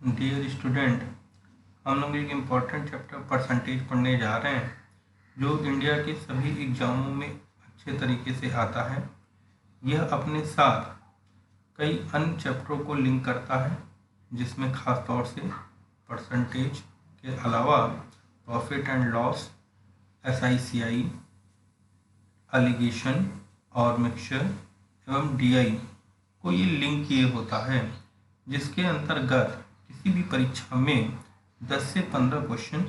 Dear student, हम लोग एक इम्पॉर्टेंट चैप्टर परसेंटेज पढ़ने जा रहे हैं जो इंडिया के सभी एग्जामों में अच्छे तरीके से आता है। यह अपने साथ कई अन्य चैप्टरों को लिंक करता है जिसमें ख़ास तौर से परसेंटेज के अलावा profit and loss, SICI, alligation और मिक्सचर एवं DI को ये लिंक किए होता है, जिसके अंतर्गत किसी भी परीक्षा में 10 से 15 क्वेश्चन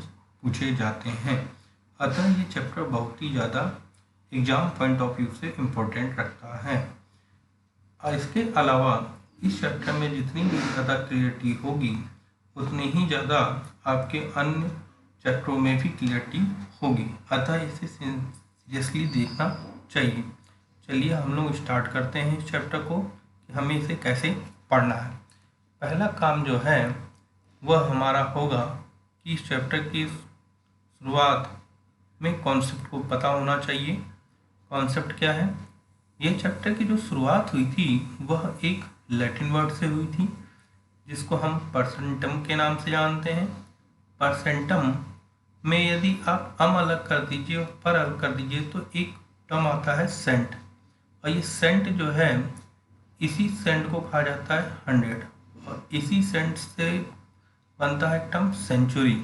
पूछे जाते हैं। अतः ये चैप्टर बहुत ही ज़्यादा एग्जाम पॉइंट ऑफ व्यू से इम्पोर्टेंट रखता है। और इसके अलावा इस चैप्टर में जितनी भी ज़्यादा क्लियरिटी होगी उतनी ही ज़्यादा आपके अन्य चैप्टरों में भी क्लियरिटी होगी, अतः इसे सीरियसली देखना चाहिए। चलिए हम लोग स्टार्ट करते हैं इस चैप्टर को कि हमें इसे कैसे पढ़ना है। पहला काम जो है वह हमारा होगा कि इस चैप्टर की शुरुआत में कॉन्सेप्ट को पता होना चाहिए। कॉन्सेप्ट क्या है? ये चैप्टर की जो शुरुआत हुई थी वह एक लैटिन वर्ड से हुई थी जिसको हम परसेंटम के नाम से जानते हैं। परसेंटम में यदि आप अलग कर दीजिए और पर अलग कर दीजिए तो एक टर्म आता है सेंट, और ये सेंट जो है इसी सेंट को कहा जाता है 100, और इसी सेंट से बनता है टर्म सेंचुरी।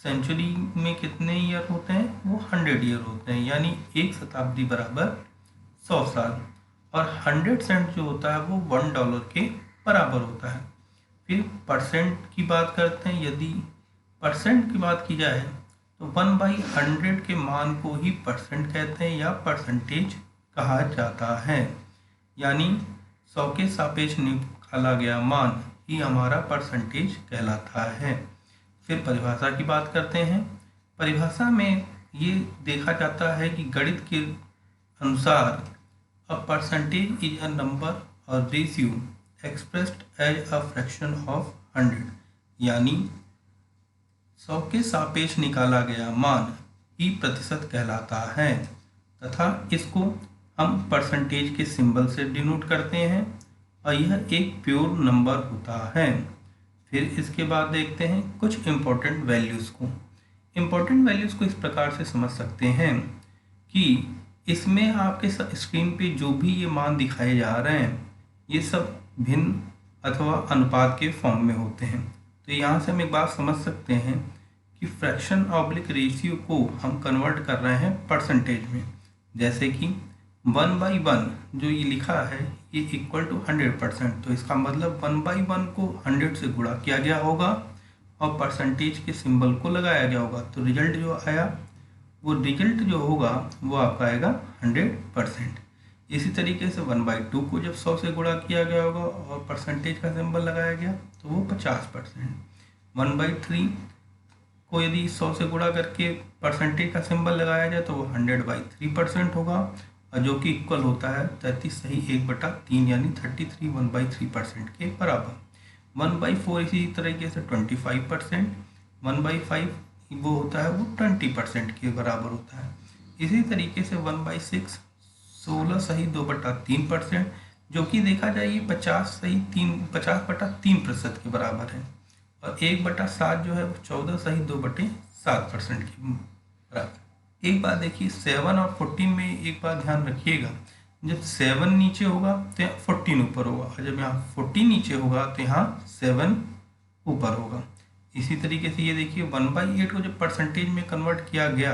सेंचुरी में कितने ईयर होते हैं? वो 100 ईयर होते हैं, यानी एक शताब्दी बराबर 100 साल। और 100 सेंट जो होता है वो $1 के बराबर होता है। फिर परसेंट की बात करते हैं। यदि परसेंट की बात की जाए तो 1/100 के मान को ही परसेंट कहते हैं या परसेंटेज कहा जाता है, यानी 100 के सापेक्ष निकाला गया मान ही हमारा परसेंटेज कहलाता है। फिर परिभाषा की बात करते हैं। परिभाषा में ये देखा जाता है कि गणित के अनुसार a percentage is a number or ratio expressed as a fraction of 100, यानी 100 के सापेक्ष निकाला गया मान ही प्रतिशत कहलाता है, तथा इसको हम परसेंटेज के सिंबल से डिनोट करते हैं और यह एक प्योर नंबर होता है। फिर इसके बाद देखते हैं कुछ इम्पोर्टेंट वैल्यूज़ को। इम्पोर्टेंट वैल्यूज़ को इस प्रकार से समझ सकते हैं कि इसमें आपके स्क्रीन पे जो भी ये मान दिखाए जा रहे हैं ये सब भिन्न अथवा अनुपात के फॉर्म में होते हैं। तो यहाँ से हम एक बात समझ सकते हैं कि फ्रैक्शन ऑब्लिक रेशियो को हम कन्वर्ट कर रहे हैं परसेंटेज में। जैसे कि 1/1 जो ये लिखा है ये इक्वल टू 100%, तो इसका मतलब 1/1 को 100 से गुणा किया गया होगा और परसेंटेज के सिंबल को लगाया गया होगा, तो रिजल्ट जो आया वो रिजल्ट जो होगा वो आपका आएगा 100%। इसी तरीके से 1/2 को जब 100 से गुणा किया गया होगा और परसेंटेज का सिंबल लगाया गया तो वो 50%। 1/3 को यदि 100 से गुणा करके परसेंटेज का सिंबल लगाया जाए तो वो 100/3% होगा, और जो कि इक्वल होता है 33 सही 1/3, यानी 33 1/3% के बराबर। 1/4 इसी तरीके से 25%, 1/5 वो होता है वो 20% के बराबर होता है। इसी तरीके से 1/6 16 सही 2/3%, जो कि देखा जाए ये 50/3% के बराबर है। और 1/7 जो है वो 14 सही 2/7% के बराबर। एक बात देखिए, 7 और 14 में एक बात ध्यान रखिएगा, जब 7 नीचे होगा तो यहाँ 14 ऊपर होगा, और जब यहाँ 14 नीचे होगा तो यहाँ 7 ऊपर होगा। इसी तरीके से ये देखिए 1/8 को जब परसेंटेज में कन्वर्ट किया गया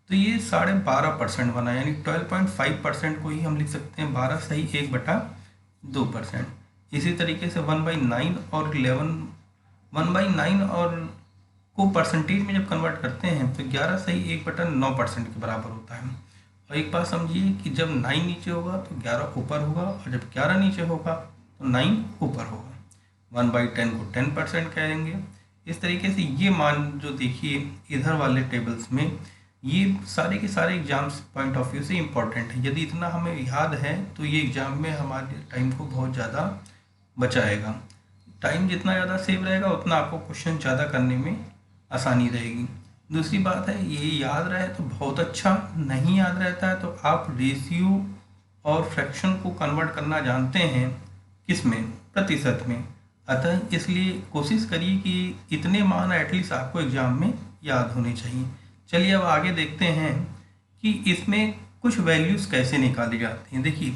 तो ये 12.5% बना, यानी 12.5% को ही हम लिख सकते हैं 12 सही 1/2%। इसी तरीके से 1/9 और 1/9 और को परसेंटेज में जब कन्वर्ट करते हैं तो 11 सही 1/9% के बराबर होता है। और एक बात समझिए कि जब 9 नीचे होगा तो 11 ऊपर होगा, और जब 11 नीचे होगा तो 9 ऊपर होगा। 1/10 को 10% कहेंगे। इस तरीके से ये मान जो देखिए इधर वाले टेबल्स में, ये सारे के सारे एग्जाम्स पॉइंट ऑफ व्यू से इम्पोर्टेंट है। यदि इतना हमें याद है तो ये एग्ज़ाम में हमारे टाइम को बहुत ज़्यादा बचाएगा। टाइम जितना ज़्यादा सेव रहेगा उतना आपको क्वेश्चन ज़्यादा करने में आसानी रहेगी। दूसरी बात है, ये याद रहे तो बहुत अच्छा, नहीं याद रहता है तो आप रेशियो और फ्रैक्शन को कन्वर्ट करना जानते हैं किस में? प्रतिशत में। अतः इसलिए कोशिश करिए कि इतने मान एटलीस्ट आपको एग्जाम में याद होने चाहिए। चलिए अब आगे देखते हैं कि इसमें कुछ वैल्यूज़ कैसे निकाली जाती हैं। देखिए,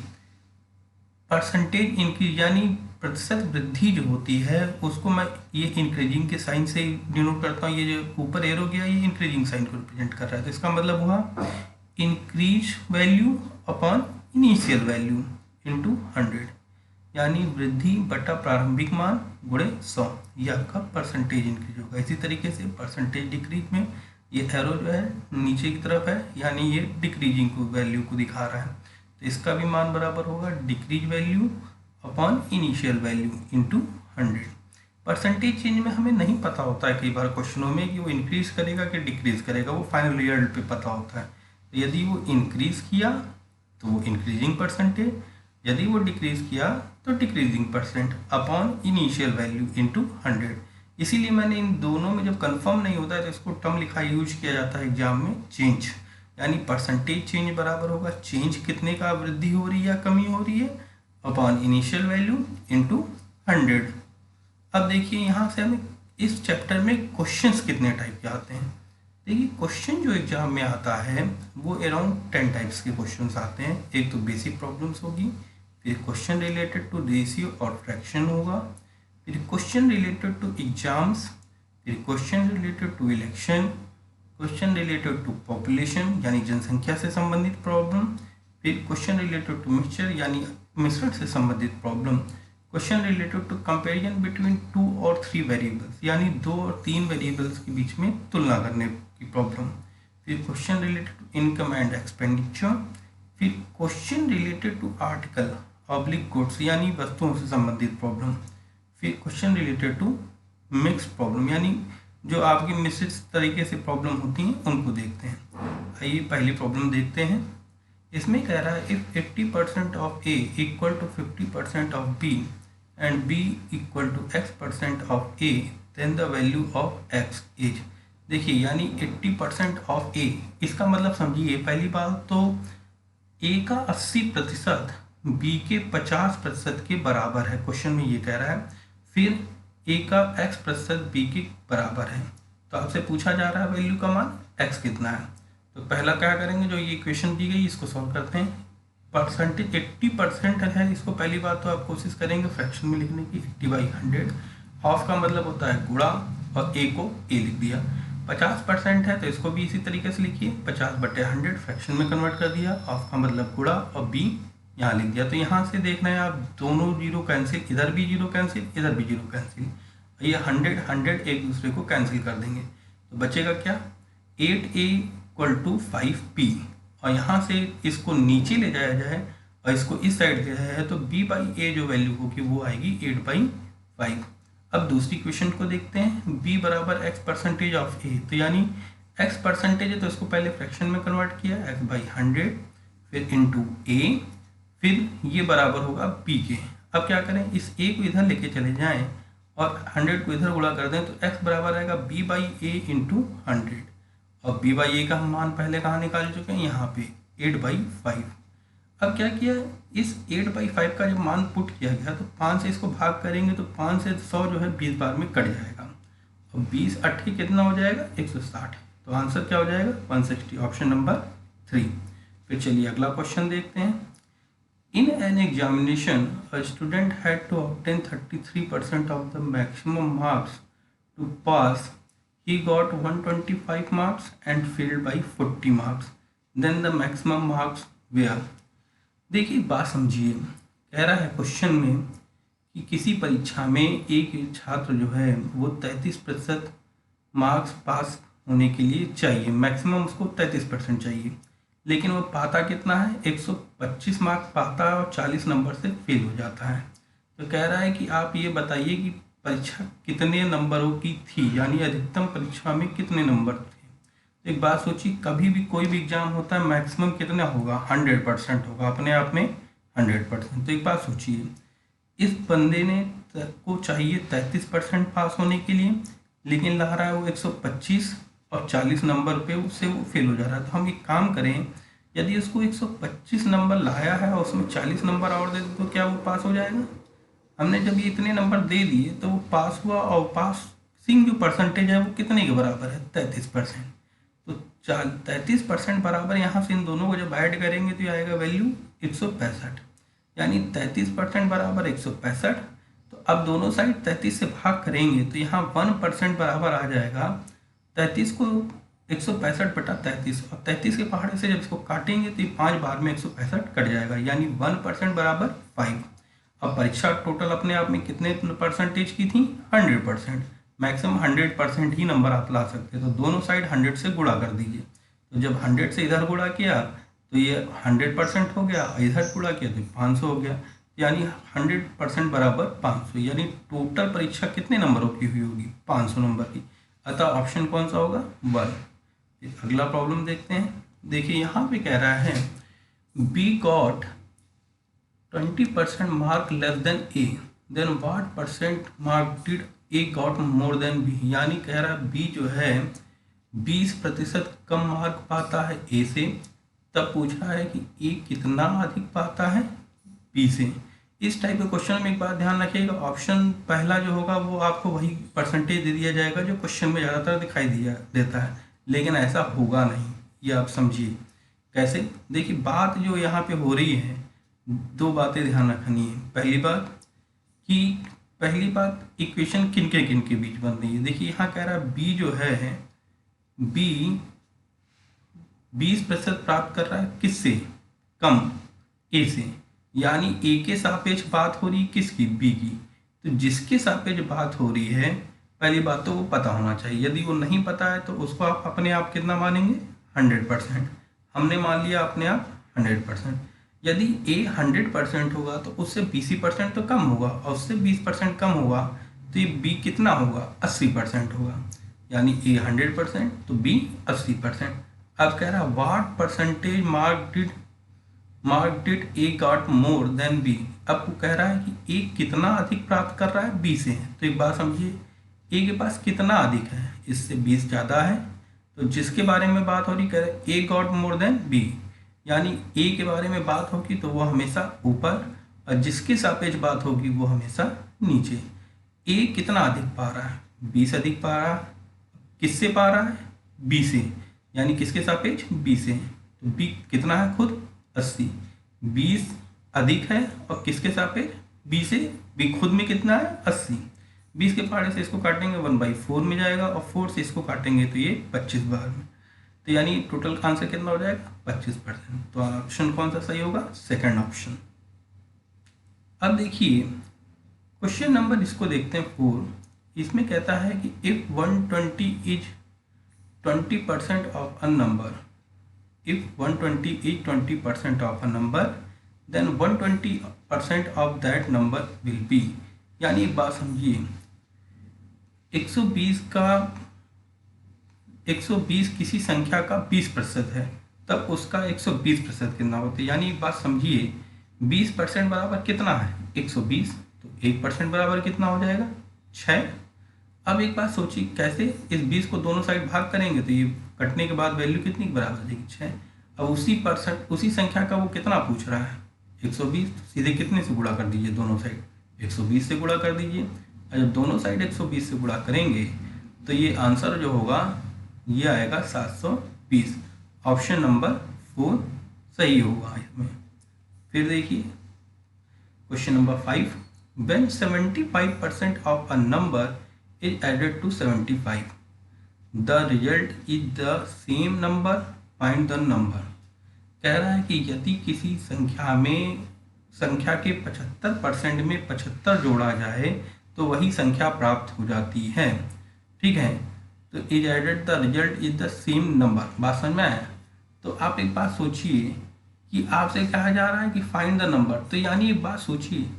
परसेंटेज इंक्रीज यानी प्रतिशत वृद्धि जो होती है उसको मैं ये इंक्रीजिंग के साइन से डिनोट करता हूँ। ये जो ऊपर एरो गया ये इंक्रीजिंग साइन को रिप्रेजेंट कर रहा है, तो इसका मतलब हुआ increase value upon initial value into 100, यानी वृद्धि बटा प्रारंभिक मान गुणे 100, ये आपका परसेंटेज इंक्रीज होगा। इसी तरीके से परसेंटेज डिक्रीज में ये एरो जो है नीचे की तरफ है, यानी ये डिक्रीजिंग को वैल्यू को दिखा रहा है, तो इसका भी मान बराबर होगा decrease value upon initial value into 100। Percentage change में हमें नहीं पता होता है कई बार क्वेश्चनों में कि वो इंक्रीज करेगा कि डिक्रीज करेगा, वो फाइनल रिजल्ट पे पता होता है। तो यदि वो इंक्रीज किया तो वो इंक्रीजिंग परसेंटेज, यदि वो डिक्रीज किया तो decreasing percent upon initial value into 100। इसीलिए मैंने इन दोनों में जब कंफर्म नहीं होता है तो इसको टर्म लिखा यूज किया जाता है एग्जाम में, चेंज, यानी परसेंटेज चेंज बराबर होगा चेंज कितने का वृद्धि हो रही है या कमी हो रही है अपॉन इनिशियल वैल्यू इनटू 100। अब देखिए यहाँ से हमें इस चैप्टर में क्वेश्चंस कितने टाइप के आते हैं। देखिए, क्वेश्चन जो एग्जाम में आता है वो अराउंड 10 टाइप्स के क्वेश्चंस आते हैं। एक तो बेसिक प्रॉब्लम्स होगी, फिर क्वेश्चन रिलेटेड टू रेशियो और फ्रैक्शन होगा, फिर क्वेश्चन रिलेटेड टू एग्जाम्स, फिर question related to election, question related to population यानी जनसंख्या से संबंधित प्रॉब्लम, फिर क्वेश्चन रिलेटेड टू मिक्सचर यानी मिश्रण से संबंधित problem, question related to comparison between 2 और 3 वेरिएबल्स यानी 2 और 3 वेरिएबल्स के बीच में तुलना करने की प्रॉब्लम, फिर question related to income and expenditure, फिर question related to article oblique goods यानी वस्तुओं से संबंधित प्रॉब्लम, फिर question related to mix problem यानी जो आपकी मिश्रित तरीके से प्रॉब्लम होती हैं उनको देखते हैं। आइए पहली प्रॉब्लम देखते हैं। इसमें कह रहा है if 80% of A equal to 50% of B and B equal to x% of A then the value of x is. देखिए, यानी 80% ऑफ ए, इसका मतलब समझिए पहली बात तो ए का 80% बी के 50% के बराबर है, क्वेश्चन में ये कह रहा है। फिर ए का x% बी के बराबर है, तो आपसे पूछा जा रहा है वैल्यू का मान x कितना है। तो पहला क्या करेंगे, जो ये इक्वेशन दी गई इसको सॉल्व करते हैं। परसेंटेज 80% है, इसको पहली बात तो आप कोशिश करेंगे फ्रैक्शन में लिखने की, 80/100। हाफ का मतलब होता है गुणा और ए को ए लिख दिया। 50% है तो इसको भी इसी तरीके से लिखिए, 50/100 फ्रैक्शन में कन्वर्ट कर दिया, हाफ का मतलब गुणा और बी यहाँ लिख दिया। तो यहाँ से देखना है आप दोनों जीरो कैंसिल, इधर भी जीरो कैंसिल इधर भी जीरो कैंसिल, ये 100 एक दूसरे को कैंसिल कर देंगे तो बचेगा क्या 8a = 5p, और यहाँ से इसको नीचे ले जाया जाए और इसको इस साइड ले जाया है तो b/a जो वैल्यू होगी वो आएगी 8/5। अब दूसरी क्वेश्चन को देखते हैं, b = x% ऑफ a, तो यानी x% है तो इसको पहले फ्रैक्शन में कन्वर्ट किया x/100 फिर इंटू a, फिर ये बराबर होगा b के। अब क्या करें, इस a को इधर लेके चले जाएं और 100 को इधर गुणा कर दें तो x बराबर आएगा b/a × 100, और b/a का हम मान पहले कहाँ निकाल चुके हैं, यहाँ पे 8/5। अब क्या किया, इस 8/5 का जब मान पुट किया गया तो 5 से इसको भाग करेंगे तो 5 से 100 जो है 20 बार में कट जाएगा, और 20 8 कितना हो जाएगा 160, तो आंसर क्या हो जाएगा 160, ऑप्शन नंबर 3। फिर चलिए अगला क्वेश्चन देखते हैं। In an examination, a student had to obtain 33% of the maximum marks to pass. He got 125 marks and failed by 40 marks. Then the maximum marks were. देखिए बात समझिए, कह रहा है क्वेश्चन में कि किसी परीक्षा में एक छात्र जो है वो 33% मार्क्स पास होने के लिए चाहिए, मैक्सिमम उसको 33% चाहिए, लेकिन वो पाता कितना है 125 मार्क्स पाता है और 40 नंबर से फेल हो जाता है। तो कह रहा है कि आप ये बताइए कि परीक्षा कितने नंबरों की थी, यानी अधिकतम परीक्षा में कितने नंबर थे। तो एक बात सोचिए, कभी भी कोई भी एग्जाम होता है मैक्सिमम कितना होगा 100% होगा, अपने आप में 100%। तो एक बात सोचिए, इस बंदे ने को चाहिए 33% पास होने के लिए, लेकिन ला रहा है वो 125 और 40 नंबर पे उससे वो फेल हो जा रहा है। तो हम एक काम करें, यदि उसको 125 नंबर लाया है और उसमें 40 नंबर और दे दे तो क्या वो पास हो जाएगा। हमने जब ये इतने नंबर दे दिए तो वो पास हुआ, और पासिंग जो परसेंटेज है वो कितने के बराबर है, 33%। तो 33% बराबर, यहाँ से इन दोनों को जब ऐड करेंगे तो ये आएगा वैल्यू 165, यानी 33% बराबर 165। तो अब दोनों साइड 33 से भाग करेंगे तो यहाँ 1% बराबर आ जाएगा 33 को 165 बटा 33, और 33 के पहाड़े से जब इसको काटेंगे तो ये 5 बार में 165 कट जाएगा, यानी 1% बराबर 5। अब परीक्षा टोटल अपने आप में कितने परसेंटेज की थी, 100%। मैक्सिमम 100% ही नंबर आप ला सकते, तो दोनों साइड 100 से गुणा कर दीजिए। तो जब 100 से इधर गुणा किया तो ये 100% हो गया, इधर गुणा किया तो 500 हो गया, यानी 100% बराबर 500, यानी टोटल परीक्षा कितने नंबरों की हुई होगी, 500 नंबर की। अतः ऑप्शन कौन सा होगा, 1। अगला प्रॉब्लम देखते हैं। देखिए यहाँ पे कह रहा है B got 20% mark less than A, then what percent mark did A got more than B. यानी कह रहा है बी जो है 20% कम मार्क पाता है ए से, तब पूछा है कि ए कितना अधिक पाता है बी से। इस टाइप के क्वेश्चन में एक बात ध्यान रखिएगा, ऑप्शन पहला जो होगा वो आपको वही परसेंटेज दे दिया जाएगा जो क्वेश्चन में ज़्यादातर दिखाई देता है, लेकिन ऐसा होगा नहीं, ये आप समझिए। कैसे, देखिए बात जो यहाँ पे हो रही है, दो बातें ध्यान रखनी है। पहली बात इक्वेशन किन के बीच बन रही है। देखिए यहाँ कह रहा है बी जो है बी 20% प्राप्त कर रहा है किससे, कम, ए से, यानी ए के सापेक्ष बात हो रही है किसकी, बी की। तो जिसके सापेक्ष बात हो रही है, पहली बात तो वो पता होना चाहिए। यदि वो नहीं पता है तो उसको आप अपने आप कितना मानेंगे, 100%। हमने मान लिया अपने आप 100%। यदि ए 100% होगा तो उससे 20% तो कम होगा, और उससे 20% कम होगा तो ये बी कितना होगा, 80% होगा। यानी ए 100% तो बी 80%। अब कह रहा है what percentage mark did A got more than B. अब वो कह रहा है कि ए कितना अधिक प्राप्त कर रहा है बी से। तो एक बात समझिए, ए के पास कितना अधिक है, इससे 20 ज़्यादा है, तो जिसके बारे में बात हो रही, कह रहे ए गॉट मोर देन बी, यानी ए के बारे में बात होगी तो वो हमेशा ऊपर, और जिसके सापेक्ष बात होगी वो हमेशा नीचे। ए कितना अधिक पा रहा है, 20 अधिक पा रहा है, किससे पा रहा है, बी से, यानी किसके सापेक्ष, बी से। तो बी कितना है खुद, 80, 20 अधिक है और किसके सापेक्ष, बी से, बी खुद में कितना है, 80। 20 के पहाड़े से इसको काटेंगे 1/4 में जाएगा, और 4 से इसको काटेंगे तो ये 25 बार में। तो यानी टोटल का आंसर कितना हो जाएगा, 25%। तो ऑप्शन कौन सा सही होगा, सेकंड ऑप्शन। अब देखिए क्वेश्चन नंबर, इसको देखते हैं 4। इसमें कहता है कि if 120 is 20% of a number, if 120 is 20% of a number, then 120% of that number will be। यानी एक बात समझिए, 120 किसी संख्या का 20% है, तब उसका 120% कितना होता है। यानी एक बात समझिए, 20% बराबर कितना है, 120, तो 1% बराबर कितना हो जाएगा, 6। अब एक बात सोचिए, कैसे इस 20 को दोनों साइड भाग करेंगे तो ये कटने के बाद वैल्यू कितनी बराबर आ जाएगी, 6। अब उसी संख्या का वो कितना पूछ रहा है, 120, तो सीधे कितने से गुणा कर दीजिए, दोनों साइड 120 से गुणा कर दीजिए। और जब दोनों साइड 120 से गुणा करेंगे तो ये आंसर जो होगा ये आएगा 720। ऑप्शन नंबर 4 सही होगा इसमें। फिर देखिए question number 5, when 75% of a number is added to 75, the result is the same number, find the number। कह रहा है कि यदि किसी संख्या के 75% में 75 जोड़ा जाए तो वही संख्या प्राप्त हो जाती है, ठीक है। तो is added the result is the same number, बात समझ में आया। तो आप एक बात सोचिए कि आपसे कहा जा रहा है कि फाइंड द नंबर, तो यानी एक बात सोचिए,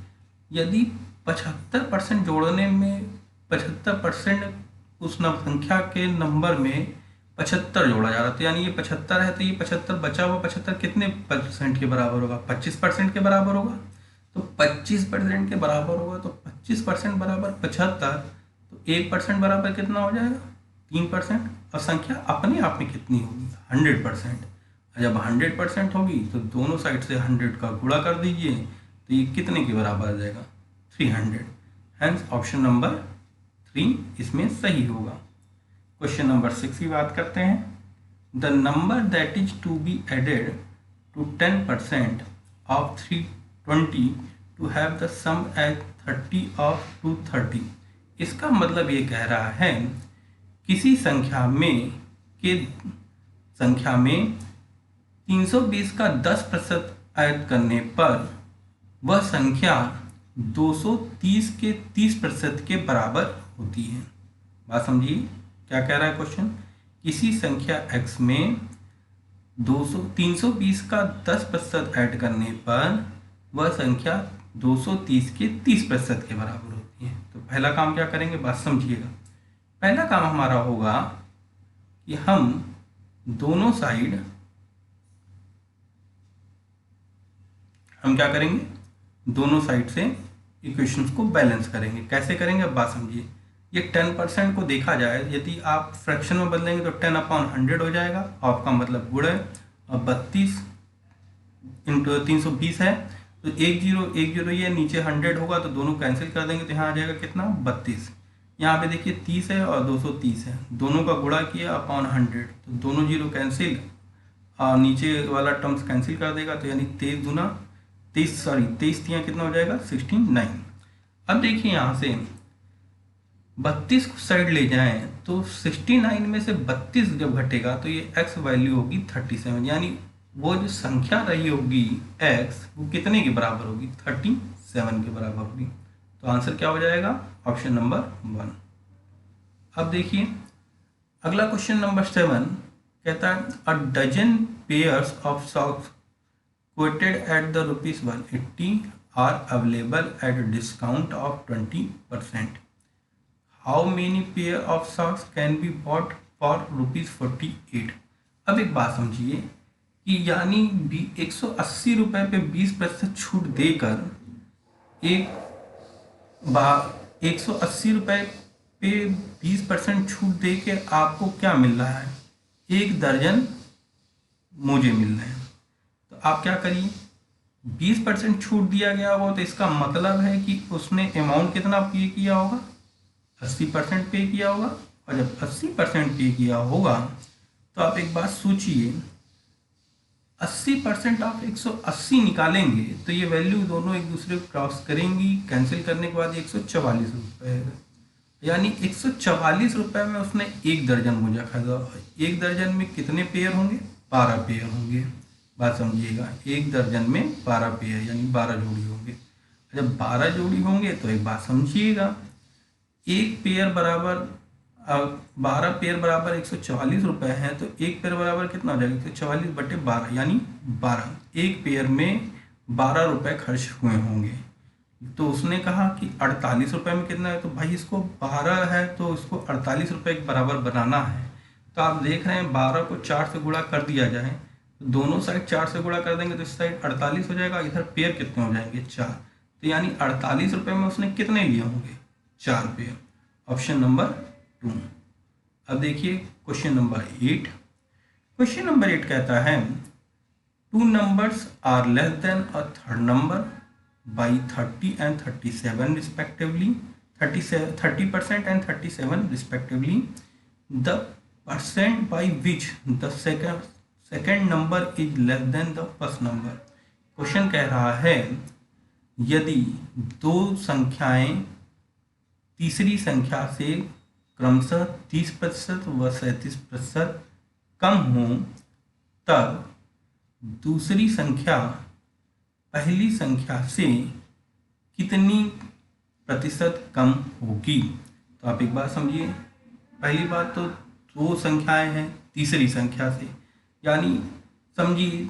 यदि 75% जोड़ने में 75% उस संख्या के नंबर में 75 जोड़ा जा रहा है, तो यानी ये 75 है, तो ये 75 बचा हुआ 75 कितने % के बराबर होगा, 25% के बराबर होगा। तो 25% के बराबर होगा, तो 25% बराबर 75, तो 1% बराबर कितना हो जाएगा, 3%। और संख्या अपने आप में कितनी होगी, 100%। जब 100% होगी तो दोनों साइड से 100 का गुणा कर दीजिए, तो ये कितने के बराबर आ जाएगा, 300। हैंस ऑप्शन नंबर 3 इसमें सही होगा। क्वेश्चन नंबर 6 की बात करते हैं। The number that is to be added to 10% of 320 to have the sum as 30 of 230। इसका मतलब ये कह रहा है किसी संख्या में 320 का 10% ऐड करने पर वह संख्या 230 के 30% के बराबर होती है। बात समझिए क्या कह रहा है क्वेश्चन। किसी संख्या x में 320 का 10% ऐड करने पर वह संख्या 230 के 30% के बराबर होती है। तो पहला काम क्या करेंगे, बात समझिएगा। पहला काम हमारा होगा कि हम दोनों साइड क्या करेंगे, दोनों साइड से इक्वेशंस को बैलेंस करेंगे। कैसे करेंगे, बात समझिए। ये 10% को देखा जाए, यदि आप फ्रैक्शन में बदलेंगे तो 10/100 हो जाएगा, आपका मतलब गुण है। और 32 इंटू 320 है तो 10 ये नीचे 100 होगा तो दोनों कैंसिल कर देंगे तो यहाँ आ जाएगा कितना, 32। यहाँ पे देखिए 30 है और 230 है, दोनों का गुणा किया अपॉन 100 तो दोनों जीरो कैंसिल और नीचे वाला टर्म्स कैंसिल कर देगा। तो यानी 23 कितना हो जाएगा, 69। अब देखिए यहाँ से 32 को साइड ले जाएं तो 69 में से 32 जब घटेगा तो ये x वैल्यू होगी 37, यानी वो जो संख्या रही होगी x वो कितने के बराबर होगी, 37 के बराबर होगी। तो आंसर क्या हो जाएगा, ऑप्शन नंबर 1। अब देखिए अगला क्वेश्चन नंबर 7 कहता है a dozen pairs of socks quoted at the ₹180 are available at a discount of 20%. How many pair of socks can be bought for ₹48? अब एक बात समझिए कि यानी 180 रुपये पे 20% छूट देकर 180 रुपये पे 20% छूट दे के आपको क्या मिल रहा है, 1 दर्जन मोजे मिल रहे हैं। तो आप क्या करिए, 20% छूट दिया गया होगा तो इसका मतलब है कि उसने अमाउंट कितना पे किया होगा, 80% पे किया होगा। और जब 80% पे किया होगा तो आप एक बात सोचिए, 80% आप 180 निकालेंगे तो ये वैल्यू दोनों एक दूसरे को क्रॉस करेंगी, कैंसिल करने के बाद 144 रुपये, यानी 144 रुपये में उसने 1 दर्जन मोजा खरीदा। 1 दर्जन में कितने पेयर होंगे, 12 पेयर होंगे। बात समझिएगा, 1 दर्जन में 12 पेयर यानी 12 जोड़ी होंगे। जब 12 जोड़ी होंगे तो एक बात समझिएगा, 1 पेयर बराबर 12 पेयर बराबर 144 रुपये है तो 1 पेयर बराबर कितना हो जाएगा, 144/12 यानी 12। 1 पेयर में 12 रुपये खर्च हुए होंगे। तो उसने कहा कि 48 रुपये में कितना है, तो भाई इसको 12 है तो इसको 48 रुपये के बराबर बनाना है। तो आप देख रहे हैं 12 को 4 से गुणा कर दिया जाए, दोनों साइड 4 से गुणा कर देंगे तो इस साइड 48 हो जाएगा, इधर पेयर कितने हो जाएंगे, 4। तो यानी 48 रुपये में उसने कितने लिए होंगे, 4 पेयर। Option number 2। अब देखिए क्वेश्चन नंबर 8। क्वेश्चन नंबर 8 कहता है 2 numbers are less than a third number by 30 and 37 respectively, 30% and 37 respectively. The percent by which the second number is less than the first number. Question कह रहा है यदि 2 संख्याएं तीसरी संख्या से क्रमशः 30% व 37% कम हों तब दूसरी संख्या पहली संख्या से कितनी प्रतिशत कम होगी। तो आप एक बात समझिए, पहली बात तो 2 संख्याएं हैं तीसरी संख्या से, यानी समझिए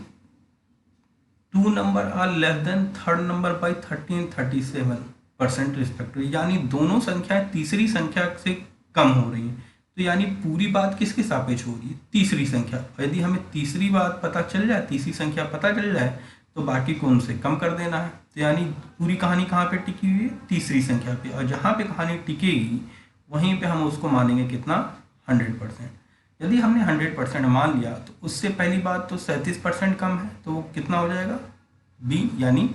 2 numbers are less than third number by 30 and 37% respectively, यानी दोनों संख्याएं तीसरी संख्या से कम हो रही हैं। तो यानी पूरी बात किसके सापेक्ष हो रही है, तीसरी संख्या। यदि हमें तीसरी बात पता चल जाए, तीसरी संख्या पता चल जाए तो बाकी को उनसे कम कर देना है। तो यानी पूरी कहानी कहाँ पे टिकी हुई है, तीसरी संख्या पे, और जहाँ पे कहानी टिकेगी वहीं पे हम उसको मानेंगे कितना, 100%। यदि हमने 100% मान लिया तो उससे पहली बात तो 37% कम है, तो वो कितना हो जाएगा, बी, यानी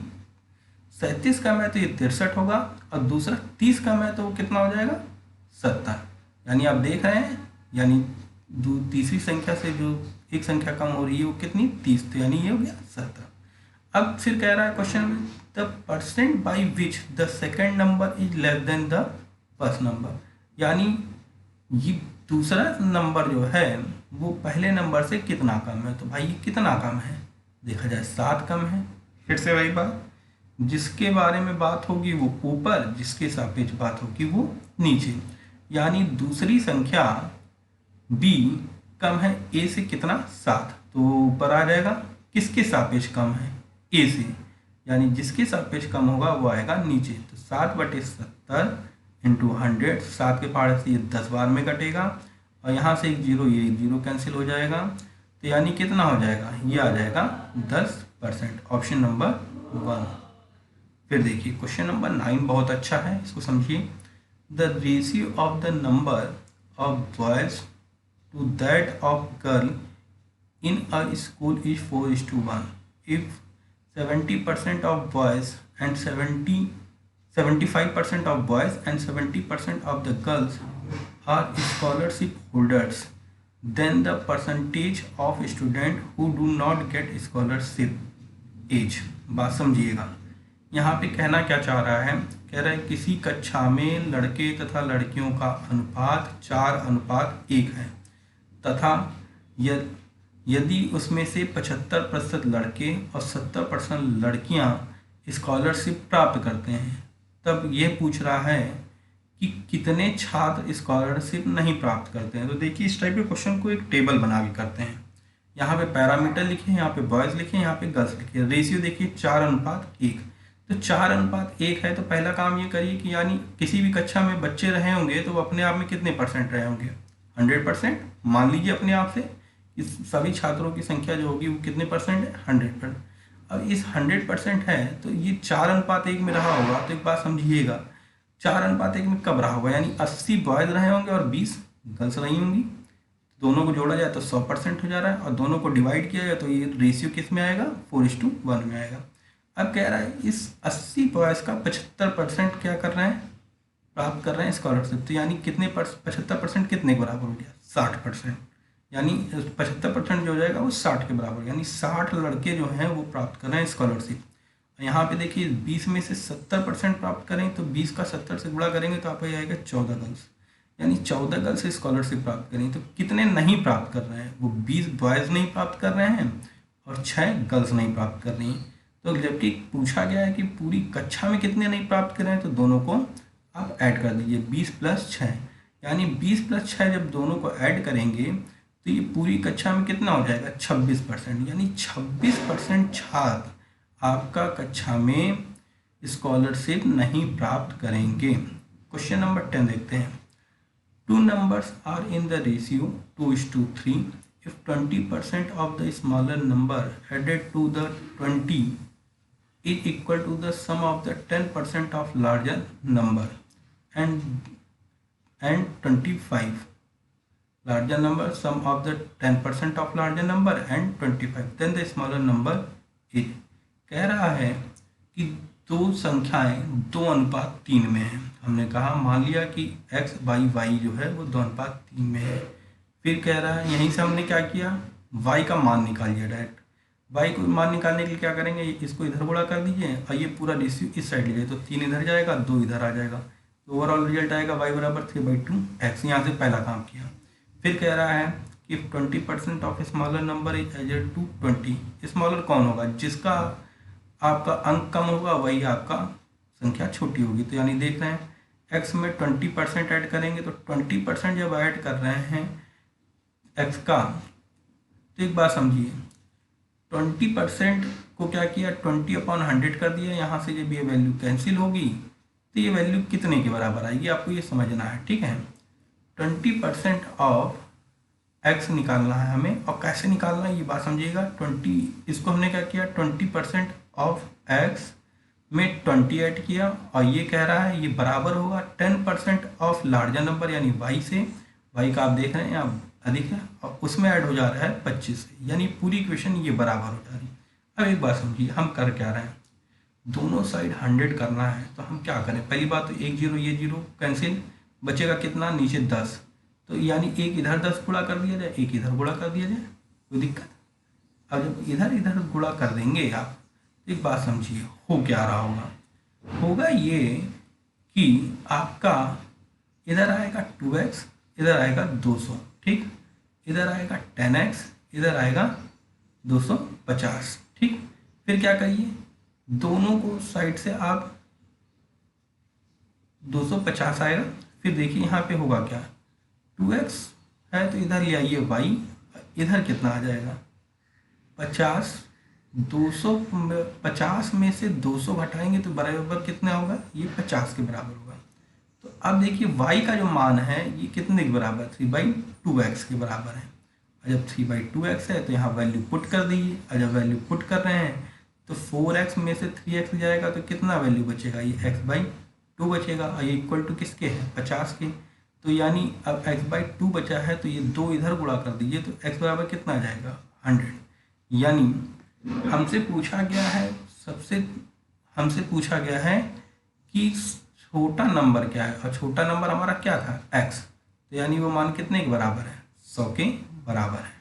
37 कम है तो ये 63 होगा, और दूसरा 30 कम है तो वो कितना हो जाएगा 70। यानी आप देख रहे हैं, यानी तीसरी संख्या से जो एक संख्या कम हो रही है वो कितनी 30, तो यानी ये हो गया 70। अब फिर कह रहा है क्वेश्चन में the percent by which the second number is less than the first number, यानी ये दूसरा नंबर जो है वो पहले नंबर से कितना कम है। तो भाई ये कितना कम है, देखा जाए 7 कम है। फिर से वही बात, जिसके बारे में बात होगी वो ऊपर, जिसके सापेक्ष बात होगी वो नीचे। यानी दूसरी संख्या b कम है a से कितना 7, तो ऊपर आ जाएगा। किसके सापेक्ष कम है a से, यानी जिसके सापेक्ष कम होगा वो आएगा नीचे। तो 7/70 इंटू 100, 7 के पहाड़ से ये 10 बार में कटेगा, और यहाँ से एक जीरो, ये जीरो कैंसिल हो जाएगा, तो यानी कितना हो जाएगा, ये आ जाएगा 10%, ऑप्शन नंबर 1। फिर देखिए क्वेश्चन नंबर 9 बहुत अच्छा है, इसको समझिए। The ratio of the number of boys to that of girl in a school is 4:1. If 70% of boys and 75% of boys and 70% of the girls are scholarship holders, then the percentage of students who do not get scholarship age। बात समझिएगा, यहाँ पे कहना क्या चाह रहा है, कह रहा है किसी कक्षा में लड़के तथा लड़कियों का अनुपात 4:1 है, तथा यदि उसमें से 75% लड़के और 70% लड़कियां स्कॉलरशिप प्राप्त करते हैं, तब ये पूछ रहा है कि कितने छात्र स्कॉलरशिप नहीं प्राप्त करते हैं। तो देखिए इस टाइप के क्वेश्चन को एक टेबल बना के करते हैं। यहाँ पे पैरामीटर लिखे, यहाँ पे बॉयज़ लिखे, यहाँ पे गर्ल्स लिखे। रेशियो देखिए 4:1, तो 4:1 है, तो पहला काम ये करिए कि यानी किसी भी कक्षा में बच्चे रहे होंगे तो वो अपने आप में कितने परसेंट रहे होंगे, 100%। मान लीजिए अपने आप से इस सभी छात्रों की संख्या जो होगी वो कितने परसेंट है, 100%। अब इस 100% है तो ये 4:1 में रहा होगा। तो एक बात समझिएगा, 4:1 में कब रहा होगा, यानी 80 बॉयज़ रहे होंगे और 20 गर्ल्स रही होंगी। दोनों को जोड़ा जाए तो 100% हो जा रहा है, और दोनों को डिवाइड किया जाए तो ये रेशियो किस में आएगा, 4:1 में आएगा। अब कह रहा है इस 80 बॉयज़ का 75% क्या कर रहे हैं, प्राप्त कर रहे हैं स्कॉलरशिप। तो यानी कितने 75% कितने के बराबर हो गया, 60%। यानी 75% जो हो जाएगा वो 60 के बराबर, यानी 60 लड़के जो हैं वो प्राप्त कर रहे हैं स्कॉलरशिप। यहाँ पे देखिए 20 में से 70% प्राप्त करें तो 20 का 70 से गुणा करेंगे तो आपको आएगा 14 गर्ल्स, यानी 14 गर्ल्स स्कॉलरशिप प्राप्त करें। तो कितने नहीं प्राप्त कर रहे हैं, वो 20 बॉयज़ नहीं प्राप्त कर रहे हैं और 6 गर्ल्स नहीं प्राप्त कर रही हैं। तो जबकि पूछा गया है कि पूरी कक्षा में कितने नहीं प्राप्त कर रहे हैं, तो दोनों को आप ऐड कर दीजिए, 20 + 6, यानी 20 + 6 जब दोनों को ऐड करेंगे तो ये पूरी कक्षा में कितना हो जाएगा, 26%। यानी 26% छात्र आपका कक्षा में स्कॉलरशिप नहीं प्राप्त करेंगे। क्वेश्चन नंबर 10 देखते हैं। 2 numbers are in the ratio 2:3 if 20% of the smaller number added to the 20 is equal to the sum of the 10% of larger number and 25 larger number, sum of the 10% of larger number and 25, then the smaller number is। कह रहा है कि दो संख्याएं 2:3 में है। हमने कहा मान लिया कि x/y जो है वो 2:3 में है। फिर कह रहा है यहीं से हमने क्या किया, y का मान निकाल लिया डायरेक्ट। y को मान निकालने के लिए क्या करेंगे, इसको इधर गुणा कर दीजिए और ये पूरा रेशियो इस साइड लीजिए, तो 3 इधर जाएगा, 2 इधर आ जाएगा, तो ओवरऑल रिजल्ट आएगा y = 3/2x। यहाँ से पहला काम किया। फिर कह रहा है कि 20% of smaller number is added to 20। Smaller कौन होगा, जिसका आपका अंक कम होगा वही आपका संख्या छोटी होगी। तो यानी देख रहे हैं x में 20% ऐड करेंगे, तो 20% जब ऐड कर रहे हैं x का, तो एक बात समझिए, 20% को क्या किया, 20/100 कर दिया। यहाँ से जब ये वैल्यू कैंसिल होगी तो ये वैल्यू कितने के बराबर आएगी, आपको ये समझना है, ठीक है। 20% ऑफ x निकालना है हमें, और कैसे निकालना है ये बात समझिएगा। 20, इसको हमने क्या किया, 20% ऑफ x में 20 ऐड किया, और ये कह रहा है ये बराबर होगा 10% ऑफ लार्जर नंबर यानी y से। y का आप देख रहे हैं यहाँ अधिक है, और उसमें ऐड हो जा रहा है 25 से, यानी पूरी इक्वेशन ये बराबर हो जा रही है। अब एक बात समझिए हम कर क्या रहे हैं, दोनों साइड 100 करना है तो हम क्या करें, पहली बात तो 1 0 ये 0 कैंसिल, बचेगा कितना नीचे 10, तो यानी एक इधर 10 गुणा कर दिया जाए, एक इधर गुणा कर दिया जाए, कोई दिक्कत। अब जब इधर इधर गुणा कर देंगे आप, एक बात समझिए हो क्या रहा होगा ये कि आपका इधर आएगा 2x, इधर आएगा 200, ठीक, इधर आएगा 10x, इधर आएगा 250, ठीक। फिर क्या करिए, दोनों को साइड से आप 250 आएगा, फिर देखिए यहाँ पे होगा क्या, 2x है तो इधर ले आइए y, इधर कितना आ जाएगा 50, 250 में से 200 घटाएंगे तो बराबर कितना होगा, ये 50 के बराबर होगा। तो अब देखिए y का जो मान है ये कितने के बराबर, 3/2x के बराबर है। और जब 3/2x है तो यहाँ वैल्यू पुट कर दीजिए, और जब वैल्यू पुट कर रहे हैं तो 4x में से 3x जाएगा तो कितना वैल्यू बचेगा, ये x/2 बचेगा, और ये इक्वल टू किसके है 50 के। तो यानी अब x/2 बचा है तो ये 2 इधर गुणा कर दीजिए तो x बराबर कितना आ जाएगा 100। यानी हमसे पूछा गया है कि छोटा नंबर क्या है, और छोटा नंबर हमारा क्या था x, तो यानी वो मान कितने के बराबर है 100 के बराबर है।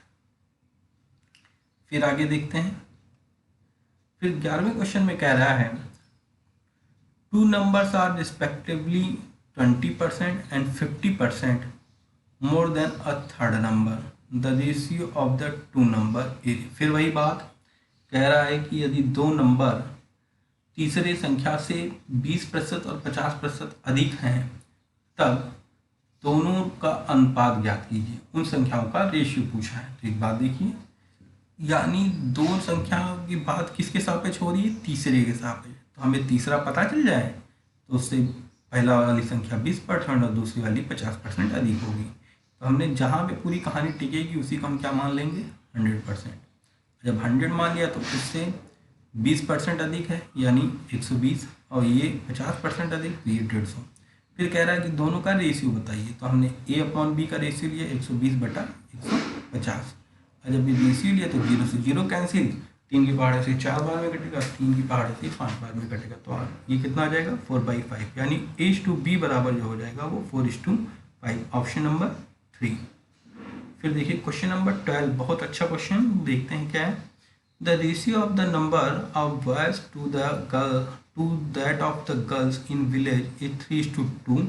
फिर आगे देखते हैं, फिर 11वें क्वेश्चन में कह रहा है 2 numbers are respectively 20% and 50% more than a third number, the ratio of the two number is। फिर वही बात कह रहा है कि यदि दो नंबर तीसरे संख्या से 20% और 50% अधिक हैं तब दोनों का अनुपात ज्ञात कीजिए, उन संख्याओं का रेशियो पूछा है। तो एक बात देखिए, यानी दो संख्याओं की बात किसके सापेक्ष हो रही है, तीसरे के सापेक्ष। तो हमें तीसरा पता चल जाए तो उससे पहला वाली संख्या 20% और दूसरी वाली 50% अधिक होगी। तो हमने जहाँ पे पूरी कहानी टिकेगी उसी को हम क्या मान लेंगे 100%। जब 100 मान लिया तो उससे 20% अधिक है यानी 120, और ये 50% अधिक तो ये 150। फिर कह रहा है कि दोनों का रेशियो बताइए, तो हमने a/b का रेशियो लिया 120/150, और जब ये रेशियो लिया तो 0 से 0 कैंसिल, 3 की पहाड़ से 4 बार में कटेगा, 3 की पहाड़ से 5 बार में कटेगा, तो ये कितना आ जाएगा 4/5, यानी a/b बराबर जो हो जाएगा वो 4/5, ऑप्शन नंबर 3। फिर देखिए क्वेश्चन नंबर 12, बहुत अच्छा क्वेश्चन, देखते हैं क्या है। The ratio of the number of boys to that of the girls in village is 3:2,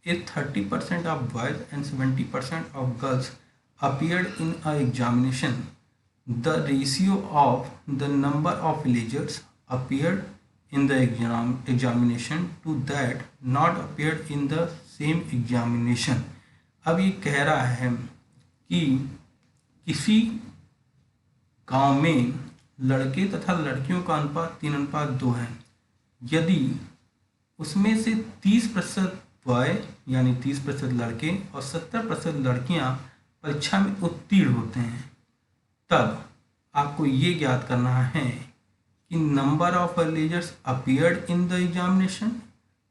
is 30% of boys and 70% of girls appeared in a examination. The ratio of the number of villagers appeared in the examination to that not appeared in the same examination। अब ये कह रहा है कि किसी गांव में लड़के तथा लड़कियों का अनुपात 3:2 है, यदि उसमें से 30% बॉय यानी 30% लड़के और 70% लड़कियां परीक्षा में उत्तीर्ण होते हैं, तब आपको ये ज्ञात करना है कि number of villagers appeared in the examination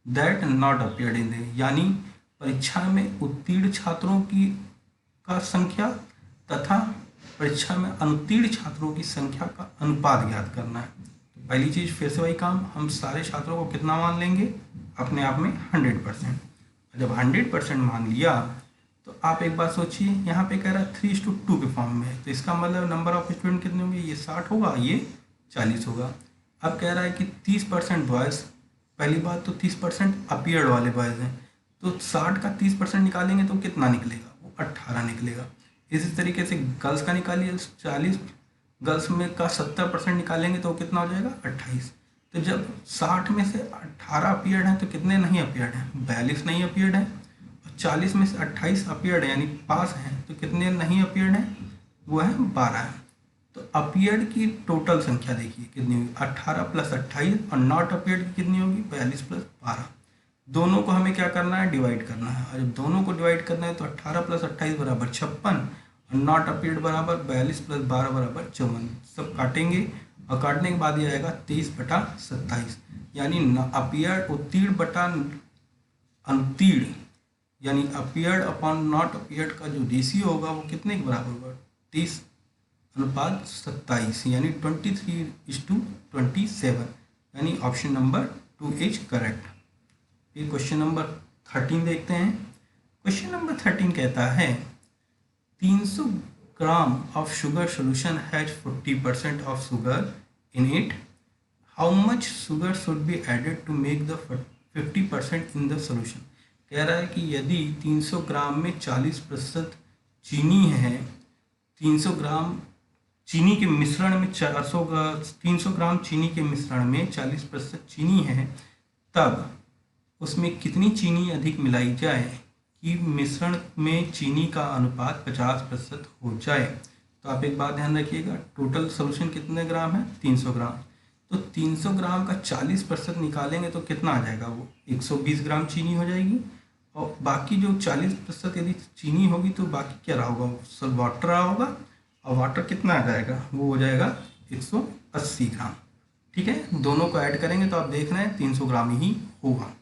that not appeared in the, यानी परीक्षा में उत्तीर्ण छात्रों की का संख्या तथा परीक्षा में अनुत्तीर्ण छात्रों की संख्या का अनुपात ज्ञात करना है। तो पहली चीज़ फिर से वही काम, हम सारे छात्रों को कितना मान लेंगे अपने आप में 100%। जब 100% मान लिया तो आप एक बात सोचिए, यहाँ पे कह रहा है 3:2 के फॉर्म में है, तो इसका मतलब नंबर ऑफ स्टूडेंट कितने होंगे, ये 60 होगा, ये 40 होगा। अब कह रहा है कि 30% बॉयज़, पहली बात तो 30% अपीयर्ड वाले बॉयज़ हैं, तो 60 का 30% निकालेंगे तो कितना निकलेगा, वो 18 निकलेगा। इसी तरीके से गर्ल्स का निकालिए, 40 गर्ल्स में का 70% निकालेंगे तो कितना हो जाएगा 28। तो जब 60 में से 18 अपीयर्ड हैं तो कितने नहीं अपीयर्ड हैं, 42 नहीं अपीयर्ड हैं, 40 में से 28 अपीयर्ड है यानी पास हैं, तो कितने नहीं अपीयर्ड हैं, वो है 12। तो अपीयर्ड की टोटल संख्या देखिए कितनी होगी, 18 + 28, और नॉट अपीयर्ड की कितनी होगी 42 + 12। दोनों को हमें क्या करना है, डिवाइड करना है, और जब दोनों को डिवाइड करना है तो 18 + 28 बराबर 56, और नॉट अपीयर्ड बराबर 42 + 12 बराबर 54। सब काटेंगे और काटने के बाद ये आएगा 23/27, यानी अपीयर्ड उत्तीर्ण बटा अनुत्तीर्ण यानी अपीयर्ड अपॉन नॉट अपीयर्ड का जो रेशियो होगा वो कितने के बराबर होगा 30/27, यानी 23:27। यानी ऑप्शन नंबर 2 इज करेक्ट। फिर क्वेश्चन नंबर 13 देखते हैं। क्वेश्चन नंबर 13 कहता है 300 gram of sugar solution has 40% of sugar in it, how much sugar should be added to make the 50% in the solution. कह रहा है कि यदि 300 ग्राम में 40% चीनी है, 300 ग्राम चीनी के मिश्रण में 300 ग्राम चीनी के मिश्रण में 40% चीनी है, तब उसमें कितनी चीनी अधिक मिलाई जाए कि मिश्रण में चीनी का अनुपात 50% हो जाए। तो आप एक बात ध्यान रखिएगा, टोटल सोल्यूशन कितने ग्राम है, 300 ग्राम। तो 300 ग्राम का 40% निकालेंगे तो कितना आ जाएगा, वो 120 ग्राम चीनी हो जाएगी। और बाकी जो 40% यदि चीनी होगी तो बाकी क्या रहा होगा, सब वाटर रहा होगा, और वाटर कितना आ जाएगा, वो हो जाएगा 180 ग्राम। ठीक है, दोनों को ऐड करेंगे तो आप देख रहे हैं 300 ग्राम ही होगा।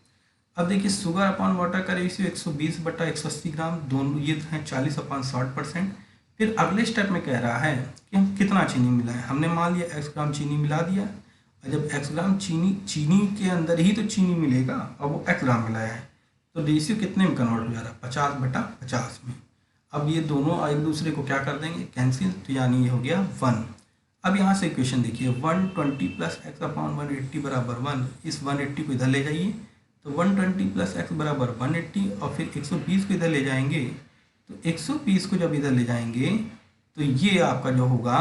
अब देखिए शुगर अपॉन वाटर का रेशियो 120/180 ग्राम, दोनों ये हैं 40/60%। फिर अगले स्टेप में कह रहा है कि हम कितना चीनी मिलाएं। हमने मान लिया x ग्राम चीनी मिला दिया, और जब x ग्राम चीनी के अंदर ही तो चीनी मिलेगा, और वो x ग्राम मिलाया है, तो रेशियो कितने में कन्वर्ट हो जा रहा है, 50/50 में। अब ये दोनों एक दूसरे को क्या कर देंगे, कैंसिल, तो यानी ये हो गया 1। अब यहाँ से इक्वेशन देखिए, 120 + x/180 = 1। इस 180 को इधर ले जाइए, तो 120 + x = 180, और फिर 120 को इधर ले जाएंगे, तो 120 को जब इधर ले जाएंगे तो ये आपका जो होगा